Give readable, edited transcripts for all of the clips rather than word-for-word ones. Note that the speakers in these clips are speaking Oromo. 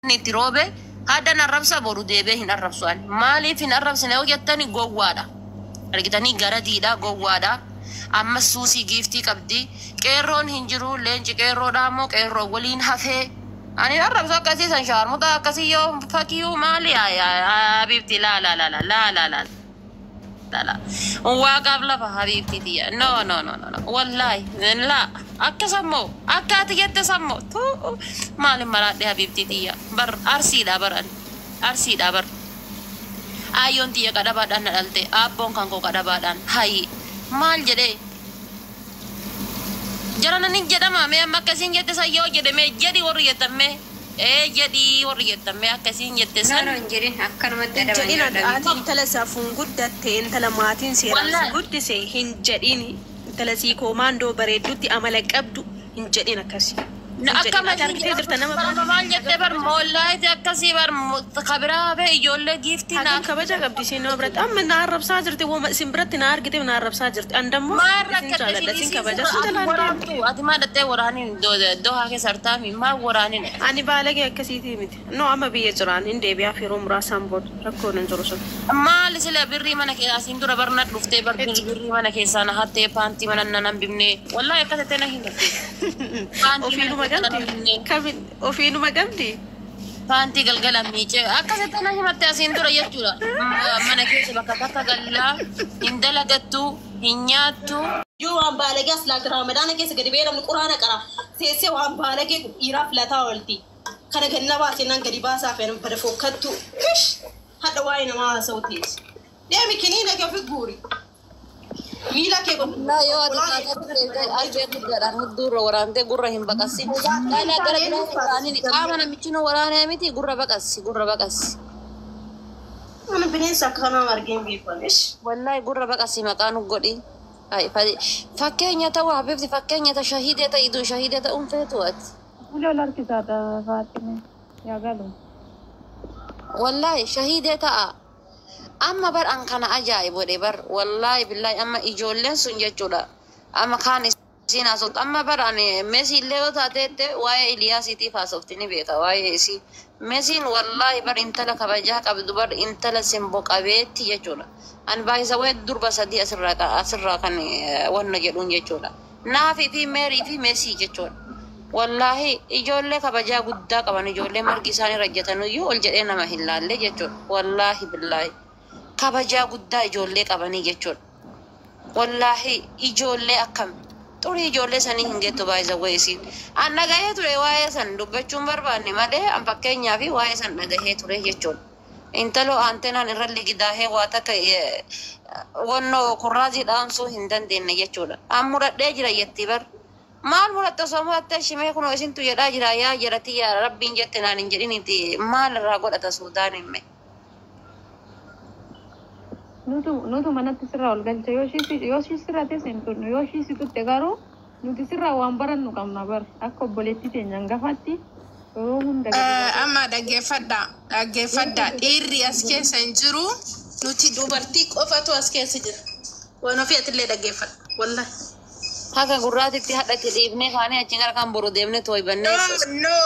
نتروبه هذا نربسه برودي به نربسوان مالي في نربسنا وجتني جوادا رجتني جردي دا جوادا أما سوسي جيفتي كبدي كيرون هنجرو لينج كيرو دامو كيرو ولين هفه أنا نربسه كسي سنشار مدا كسي يوم فكيو مالي يا حبيبتي لا لا لا لا لا لا لا لا وقبل فحبيبتي دي نو نو نو نو والله لا أكسمو أكاتي سمو مالي مراد دي حبيبتي دي بر أرسي دا بر أرسي دا بر أيون دي كذا بدن ألتي أبون كانكو كذا بدن هاي مال جدي جرانا نيجي ما مي كسين جت سيو جدي مي جدي وريت مي jadi warrior tamai akasin jette san jirin akkan madda da jadin atin tala safun guddatte en tala matin sera guddi se hin jadin tala si komando baredutti amala qabdu hin jadin akasi na akama jirta nama mal jette bar mollay akasi bar khabra be yolle gifti na kabaja qabdi sino brat amma na arab sajirti wo simbrat na argite na arab sajirti andammo inshallah dasin kabaja sutala adima datte warani do ha ke sarta mi ma warani ani balage akasi timit no amma biye jiran inde biya fi rumra sambot rakko nan joroso mal sila birri mana ke asin dura barnat lufte bar birri mana ke sana hatte panti mana nan bimne wallahi akate na hindate panti كابين وفينو ما قبدي فانتي قلقلا ميجي أكاسة أنا همتى أسيندورا يجولا مانا كيس بكاكا قللا إندلقتو هنياتو جو عم بالغاس لا رمضان كيس قريبين من القرآن كرا سيسي وعم بالغ يراف لا تاولتي كان كنا باسينا قريبا سافين بدفوكتو كش هذا واين ما صوتيش ديمي كنينا كيف غوري ميلا كيف لا يو أجيك جران هدور ورانته غورة هم بكاسي لا لا كلا وراني كامنا ميشنو ورانه ميتي غورة بكاسي أنا بنين سكانة مرجين بيفنش والله غورة بكاسي مكانو غودي أي فكيني توا حبيبتي فكيني تشهيدة تيدو شهيدة فتوات ولا لارك زادا فاطمة يا قالوا والله شهيدة تا أما بر أن كان أجايب ودي بر والله بالله أما إجولن سنجتولا أما كان سينا صوت أما بر أنا ميسي ليو تاتيت واي إلياس تي فاسوفتني بيتا واي سي ميسين والله بر إنتلا كبجاه كبدو بر إنتلا سنبوك أبيت يجولا أن باي سويت دربا سدي أسرّا كان ونجلون يجولا نافي في ميري في ميسي يجولا والله إجولة كبجاه قدا كمان إجولة مركزاني رجتانو يو الجدنا ما هلالة يجولا والله بالله كبجا قدا إجولة كباني جتول والله إجولة أكم توري إجولة سني هنجتو بايزا ويسين أنا جاي توري واي سن دبّچون برباني ماله أم بكين يافي واي سن نجاي توري جتول إنتلو أنتنا نرلي جداه واتك ونو كرازي دانسو هندن دين جتول أم مراد جرا يتبر مال مراد تصمت تشمي كنو إسين تجرا جرا يا جرتي يا ربي جتنا نجريني تي مال راقول أتسودان مي nutu mana tisra olgal yoshi sira te senturno yoshi situ tegaro nutu sira wambaran nu kamna bar akko boletti te nyanga fatti amma dhaggeeffadha dhiirri as keessa hin jiru nuti dubartii qofatu as keessa jira waan ofii atillee dhaggeeffadha wallahi haka gurraatitti hadhate dhiibnee kaanee achi gara kan boru deemne tooyibannee no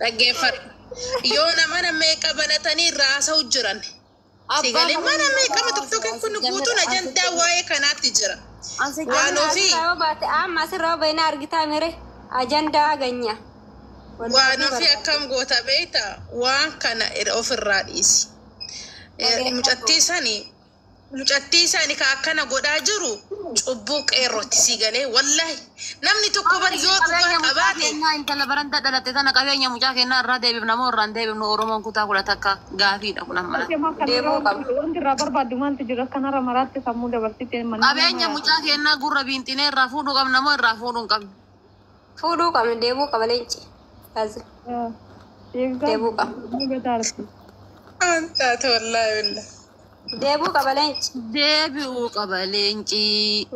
dhaggeeffadhu yoo nama meeqa banatanii raasa'u jiran sigalee mana meeqa tokkoon kun guutuun ajandaa waa'ee kanaatti jira waan ofii amma sirraa bayna argitaa mere ajandaa ganya waan ofii akkam goota beeta waan kana ofirraa dhiisi mucattii sani ka akkana godhaa jiru cubbuu qeerrooti sigalee wallahi namni tokko bar yoo dhugaa qabaate intala baranda dhalate tana qabeenya mucaa kennaa irraa deebifna moo irraa deebifnu oromoon kutaa kudha takka gaafiidha kun amma deebuu qabdu wanti irraa barbaaddu maaltu jira kanarra maraatti sammuu dabarsitee qabeenya mucaa kennaa gurra biinxinee irraa fuudhuu qabna moo irraa fuudhuu hin qabnu fuudhuu qabna deebuu qaba leenci deebuu qaba antaate wallahi wallahi deebuu qaba leenci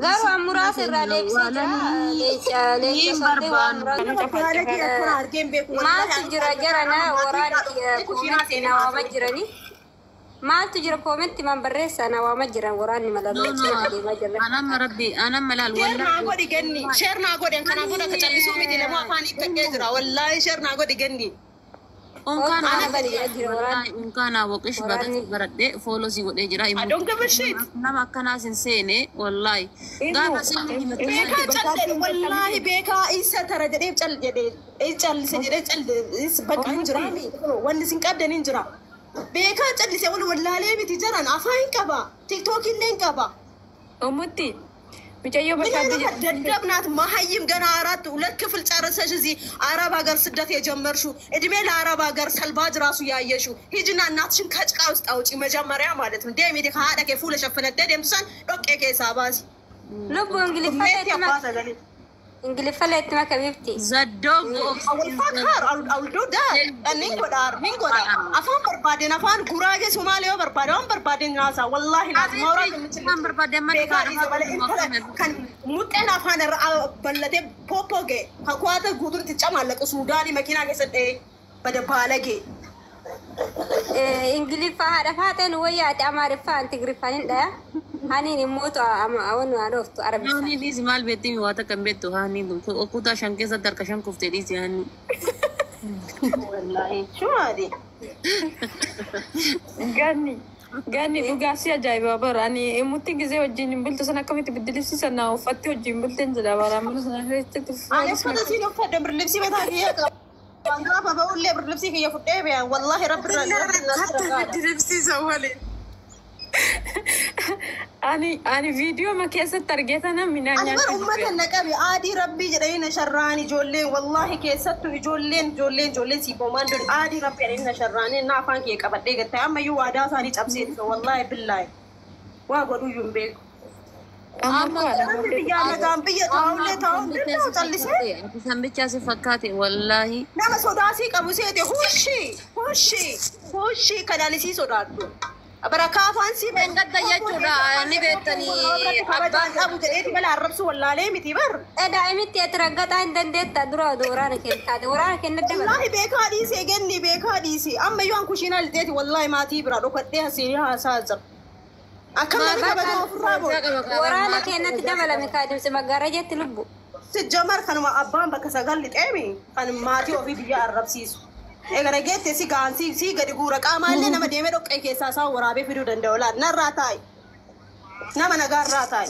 garuu ammuraa sirraa deebisee maati jira jarana waraana kuumetti naawama jiranii ما تجرى كومنت من بريس أنا وما جرى وراني ملا أنا مربي أنا ملال شيرنا أقول يجني شيرنا أقول إن كان أقول كتالي سومي دي لما فاني كجرا والله شيرنا أقول يجني إن كان وقش برد فولو سي ودي جرا I don't give a shit نما كان سنسينه والله قام سني بيكا جل والله بيكا إيسا ترى جديد جل جديد إيجال سجدي جل إيس بقى نجرا وان سنكاد نجرا بيكا جل سوون والله ليه بتجرا أفاين كبا تيك توك اللين كبا أمتي مجايو بكادي دبنات ما هيم جنارات ولا كفل تعرسش زي عرب أجر سدات يجمرشو إدمي العرب أجر سلباج راسو يعيشو هيجنا ناتشن كاتش كاوست أوتش مجمر يا مالت من دايم يدك هذا كفولة شفنا دايم سان روك إيه كيساباز لبو إنجلي فلت ما كبيبتي زدوق أول فكر أو دو ده نينكو دار أفهم بربادين أفهم كوراجة سوماليو بربادين بربادين ناسا والله لازم أورا كم بربادين ما كان ممكن أفهم بلده بوبوجي هكواتا غدور تجمع لك سوداني مكينا كسر إيه بده بالجي إنجلي فهذا فاتن ويا تأمر فان تقرفانين ده هاني نموت أون عرفت عربي هاني دي زمال بيتي مواتا كم بيتو هاني دم كوتا شنكة صدر كشان كفتة دي هاني والله شو هذه غني بقاسي أجايبه براني ممكن جزء وجين بلت سنة كم تبدل سي سنة وفتي وجين بلت نزل برامج سنة هيك أنا فضلتي نفهم دبر لبسي بتاعي أنا بقول لي برلبسي هي فتاة والله رب لبسي زوالي أنا فيديو ما كيسة ترجعتنا من أنا أمة النكبي عادي ربي جرينا شراني جولين والله كيسة جولين سيبومان دون عادي ربي جرينا شراني نافان كي كبدي قلت أما يو عدا ثاني تبسيط والله بالله وأقولوا يوم بيك والله نعم صداسي كابوسيتي هوشي كدانسي صداتو بركة فانسي من قد يجورا نبتني أبان أبو جريت بلا الربس ولا ليه متبر دائما تترقط عند ديت تدرو دورانك دورانك ندم والله بيكاديسي جني بيكاديسي أما يوان كوشينا لديت والله ما تبرا ركضتها سيرها سازر أكمل بكبر فرابو ورانا كنا تدمل مكادم سمجرجة تلبو سجمر كانوا أبان بكسجلت أمي كان ماتي وفي بيجا الربسيس إذا رجعت سي قد يقولك أمالي نما ديمرك أي كيساسا ورابي في دون دولار نراتاي نما نجار راتاي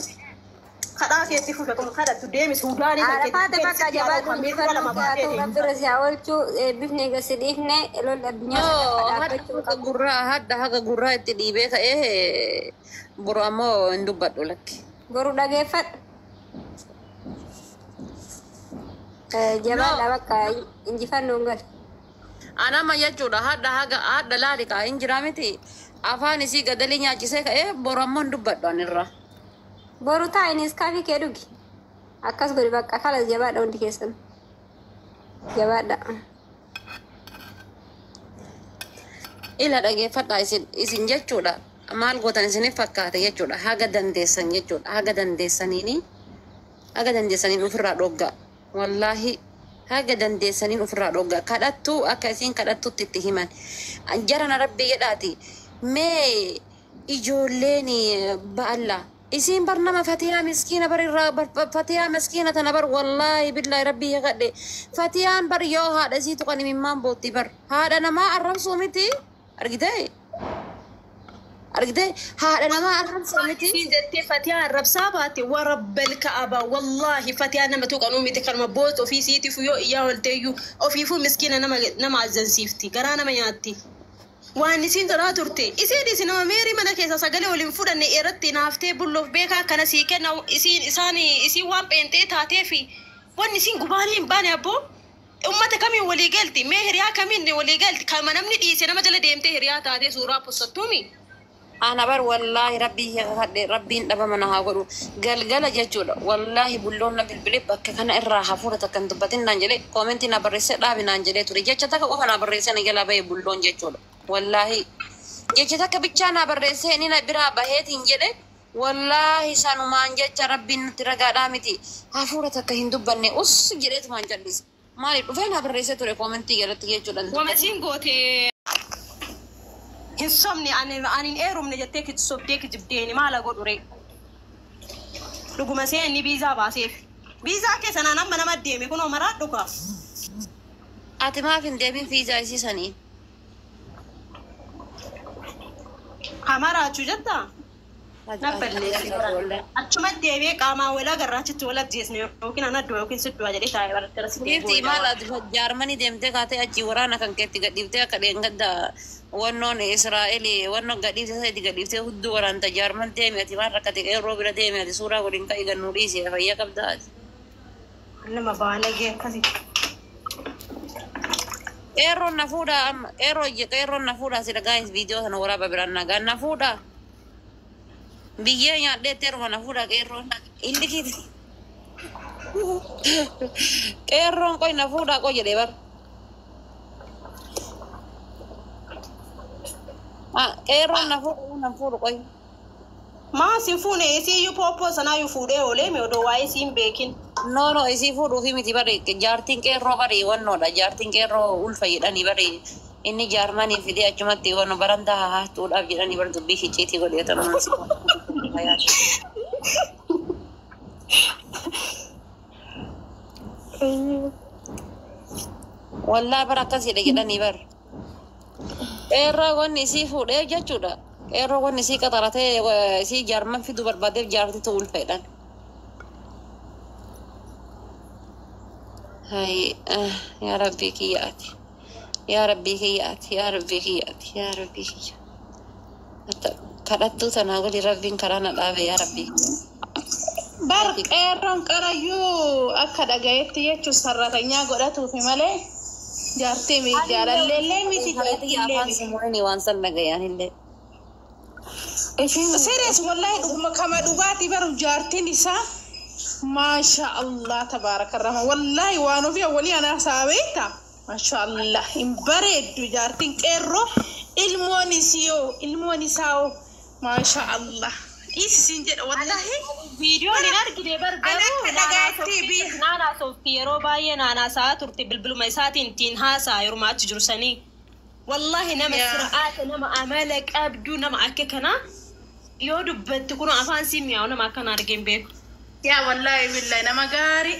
خلاك يتفوت لكم خلا تديم سوداني عرفات بقى جباد ولا درس ياولتو بفني قصديفنا لو الدنيا هذا غرا تديبه إيه برامو ندبت لك غرو دغفت جبال بقى انجفان نونغل أنا ما يجورا هذا لا ريكا إنجرامتي أفاني سي قدلينيا جسك إيه برامو ندبت دانيرا boru taa'in iskaafi kee dhugi akkas godhi bakka kalas jabaadha hundi keessan jabaadha ila dhageeffadha isin jechuudha maal gootan isinif fakkaate jechuudha haga dandeessan jechuudha haga dandeessaniin ofirraa dhogga wallaahi haga dandeessaniin ofirraa dhogga kadhattuu akka isin kadhattutti itti himan jarana rabbi jedhaati mee ijoolleen ba'alla إسين برنامج فتيان مسكينة فتيان مسكينة تنبر والله بالله ربي يغدي فتيان بر يو هذا زي تقني من مان بوتي بر هذا أنا ما أرم سومتي أرجدي هذا أنا ما أرم سومتي في ذاتي فتيان رب ساباتي ورب الكعبة والله فتيان نما توقع نومي تكرم بوت وفي سيتي فيو إياه والتيو أو في فو مسكينة نما زنسيفتي قرانا ما ياتي waan isin tola turte isin nama meeri mana keessa sagalee waliin fudhanne irratti naaftee bulluuf beekaa kana sii kenna isin waan peentee taatee fi waan isin gubaanii hin baane abbo ummata kamiin walii galti mee hiriyaa kamiin walii galti kama namni dhiise nama jala deemtee hiriyaa taatee suuraa postattuumi أنا بر والله ربي دبا من هاقولو قلقلة ججولا والله بلونا بالبلب كان إراها فورة كان تبتين نانجلي كومنتي نبرسي رابي نانجلي توري جاتك وخنا برسي نجلا باي بلون ججولا والله جاتك بيتشانا برسي نينا برا بهيت انجلي والله سانو مانجا ربي نترقا دامتي هافورة كهين دبني أس جريت مانجلس مالي فين برسي توري كومنتي جلت ججولا ومسين قوتي insomni anin eerumne jettee kitsobdee kijibdeeni maala godhure dhuguma seenni biizaa baaseef biizaa keessa nama nama deeme kunoo maraadhu kaa ati maaf hin deemin fiizaa isiisanii hamaraachuu jettaa achuma deebee qaamaa walaa garraachitti wala jeesne yookiin anaddu yookiin sidduu jedhee taa'ee barattara Gifti maal jaarmanii deemtee kaatee achi waraana kan keetti gadhiiftee akka dheengadda wannoon Israa'eel wannoon gadhiiftee isaatti gadhiiftee hudduu waraanta jaarman deeme ati maal rakkate qeerroo bira deeme ati suuraa waliin ka'ii gannuu dhiisee fayyaa qabda ati. Nama baalagee akkasii. Qeerroon na fuudhaa amma qeerroon na fuudhaa sila gaa'is viidiyoo sana waraaba biraan nagaan na fuudhaa. Biyyee nyaadhee terma na fuudhaa qeerroon inni kiti. Qeerroon qoy na fuudhaa qoy jedhee bar. Qeerroon na fuudhu qoy. Maa si fuune isiyyuu poppoo sanaa yuu fuudhee oolee mee odoo waa'ee siin beekin. No, isii fuudhuufi miti bari jaartiin qeerroo bari wannoodha jaartiin qeerroo ulfa jedhanii bari inni jaarmanii fidee achumatti wanno barantaa haatuudhaaf jedhanii bar dubbii ficciitii godheetaman. Wallaa bara akkasidha jedhanii bar. Qeerroo wanni isii fuudhee jechuudha. Qeerroo wanni isii qaxaratee isii jaarman fiduu barbaadeef jaartitu ulfa jedhan. هاي يا ربي كياتي يا ربي كياتي يا ربي كياتي يا ربي كياتي كرتو تناولي ربي كرانا الآبي يا ربي Bar qeerroon qarayyuu akka dhagayetti jechuun sarratanii godhatu fi malee jaartii mi jaalallee miti jaartii waan san dhagayaan illee. Serious wallahi dhuguma kama dhugaati baru jaartiin isaa Masha Allah tabaraka rahman wallahi waan ofii walii ana saabeta Masha Allah imbareedu jaartiin qeerroo ilmoon isaawo Masha Allah isin jedha wallahi Video ni argine bargaru nana softi yeroo baay'ee nana saa turti bilbiluma isaatiin tiin haasaa yeroo maachi jirsanii wallahi nama sir'aata nama amala qabdu nama akka kana yoo dubbatti kun afaan simmiyaa nama akka na argeen beeku Ya wallahi billahi nama gaari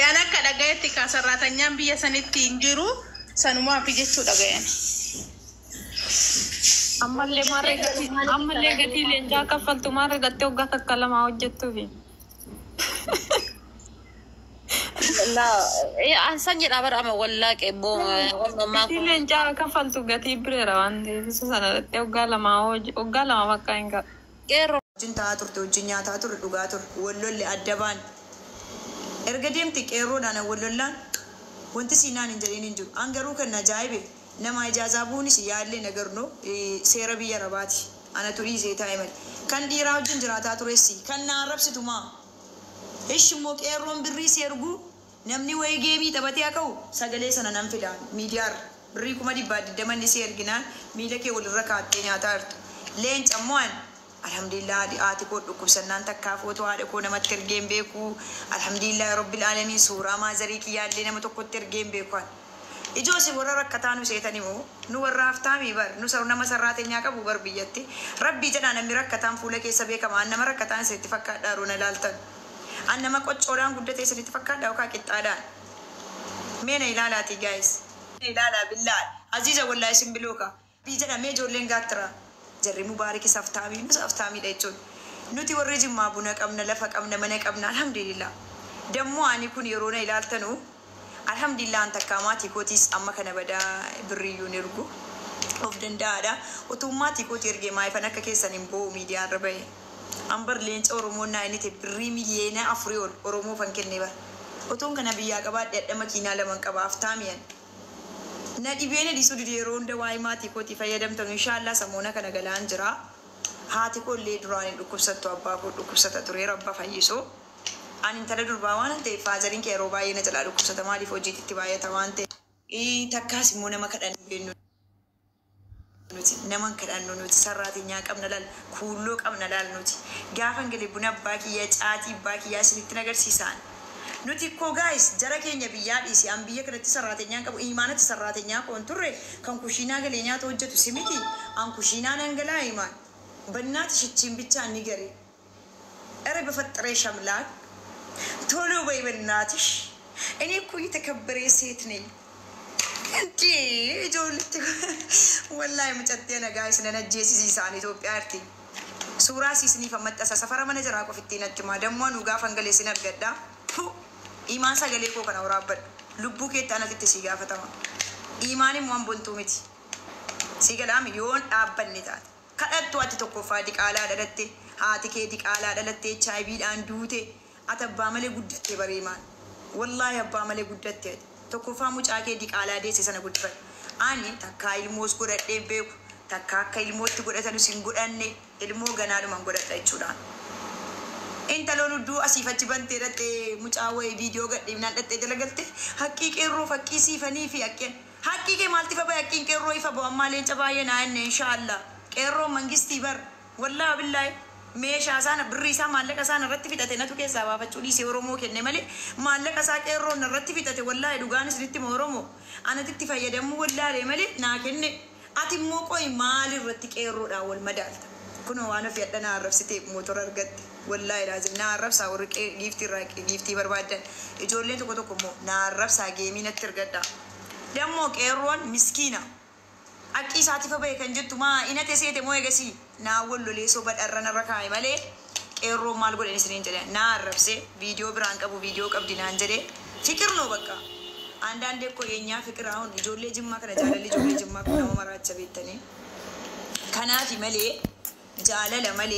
ana akka dhagayetti ka sarratanyaan biyya sanitti injiru sanuma fi jechuu dhagayan ammallee gatii leenjaa kaffaltu maarra gattee waggaa takka lamaa hojjettuufi. San jedhaa bara ama wallaa qebboo gatii leenjaa kaffaltu gatii bireera waan ta'eef isa sana gattee waggaa lama bakka hin qabu. qeerroo. Cintaa turte wajjin nyaataa ture dhugaa ture wallolli adda baan erga deemti qeerroodhaan wallollaan wanti siinaan hin jedhin hin jiru an garuu kan ajaa'ibe nama ijaazaa buunis yaallee nagarnoo seera biyya rabaati anatu dhiisee taa'e malee kan dhiiraa wajjin jiraataa turessi kan naan rabsitu maa ishimmoo qeerroon birrii si ergu namni wayii geemii taphatee haa ka'u sagalee sana nan fidaan miidiyaarra birrii 120 si erginaan miila kee walirra kaattee nyaataa jirtu leencammoo Alhamdulillah ati ko dhukkubsannaan takkaa footoo haadha koo namatti ergeen beeku alhamdulillah rabbil alamin suuraa maazarii kiyyaallee nama tokkotti ergeen beeku ijoosi warra rakkataa nu seetanii moo nu warra haftaamii bar nu saru nama sarraateenyaa qabu bar biyyatti rabbii jedhaa namni rakkataan fuula keessa beekama an nama rakkataan isinitti fakkaadhaa roona ilaaltan an nama qoccoodhaan guddatee isinitti fakkaadhaa yookaan qixxaadhaan meena ilaalaati gaayis ilaalaa billaa aziiza wallaahi isin bilooka bii jedhamee ijoolleen gaattira Jarri Mubarak saftaami nus saftaami dheechuun nuti warri Jimmaa buna qabna lafa qabna mana qabna alhamdulillah dammoo ani kun yeroo na ilaaltanu alhamdulillah antakkaamaati kootis amma kana badaa birriyyuun ergu of danda'aadha utummaatii kooti ergee maayifan akka keessan hin bo'u miidiyaan irra bahe ambar leenca Oromoo naa inni ta'e birrii miliyeena 4 ol Oromoo fan kennee bara utuun kana biyyaa qabaadhe adda makiinaa laman qaba aftaamiyan na dhibeen dhiisuu didee yeroo hunda waa'ee maatii kootii fayyadamtan inshallah samoona kana galaan jira haati koollee duraan dhukkubsattu abbaa koo dhukkubsata ture rabba fayyisoo ani intala durbaa waan ta'eef faazariin kee yeroo baay'ee na jalaa dhukkubsata maaliif hojiitti baay'ata waan ta'eef takkaas immoo nama kadhan beennu nuti naman kadhannu nuti sarraateenyaa qabna laal kuulloo qabna laal nuti gaafa galee buna abbaa kiyyaa caatii abbaa kiyyaa isinitti nagarsiisaan nuti ko guys jara keenya biyyaa dhiisi an biyya kanatti sarraateenyaa qabu imaanatti sarraateenyaa koon turre kan kushiinaa galeenyaa hojjetu simiti an kushiinaa nangalaa imaan bannaati shichiin bichaa ni gari ere በፈጠረሽ አምላክ ቶሎ በይ በእናትሽ እኔ እኮ የተከበረ ሴት ነኝ እንዴ ጆልት ወላሂ መጨጤ ነጋይስ ነነጄ ሲሳን ኢትዮጵያ አርቲ ሱራ ሲስኒ ፈመጠሰ ሰፈረ መነጀራ ቆፍቲ ነጭማ ደሞ ኑጋ ፈንገሌ ሲነገዳ ኢማን ሰገሌ ኮ ከናውራበት ልቡ ከታነት ሲጋፈተማ ኢማንም ወንቦንቱ ሚቲ ሲገላም ይሆን አበንታት ከአጥቶ አትተቆፋ ዲቃላ ደለቴ አትኬ ዲቃላ ደለቴ ቻይቢ አንዱቴ አተባ መለ ጉደቴ በሪማን ወላሂ አባ መለ ጉደቴ ተቆፋ ሙጫኬ ዲቃላ ደስ ሰነ ጉድፈ አኒ ተካይል ሞስ ጉደዴ ቤኩ ተካካይል ሞት ጉደተኑ ሲንጉዳኔ ኢልሞ ገናሉ መንጎዳጣ ይችላል እንተሎኑ ዱ አሲፈች በንቴ ደቴ ሙጫዌ ቪዲዮ ገዲምና ደቴ ደለገልቴ ሐቂቄ ሮ ፈቂ ሲፈኒ ፊ አቀን ሐቂቄ ማልቲ ፈባ ያቂን ቀሮ ይፈባ ማሌን ጨባየና እነ ኢንሻአላህ ቀሮ መንግስት ይበር ወላ بالله meeshaa sana birriisa maallaqa sana irratti fixate natu keessa baafachuu dhiisee oromoo kenne malee maallaqa isaa qeerroon irratti fixate wallahi dhugaanis nitti oromoo anatitti fayyadamu wallahi malee naa kenne ati immoo qoy maal irratti qeerroodhaa wal madaalta kun waan of yadana arrabsite motor argatte wallahi laazim naa arrabsa warqee giiftii barbaadan ijoolleen tokko tokko immoo naa arrabsa geemii natti argadda dammoo qeerroon miskiina akki isaati fa bae kan jettu ma inate seete moo egasi naa wollolee so badarrana rakaay malee qeerroo maal godhen isiniin jedhe naa arrabse viidiyoo biraan qabu viidiyoo qabdi naan jedhe fikir no bakka አንዳንዴ እኮ የኛ ፍቅር አሁን ጆሌ ጅማ ከነጃለሊ ጆሌ ጅማ ከነማ ማራቸ ቤተኔ ከናፊ መሌ ጃለለ መሌ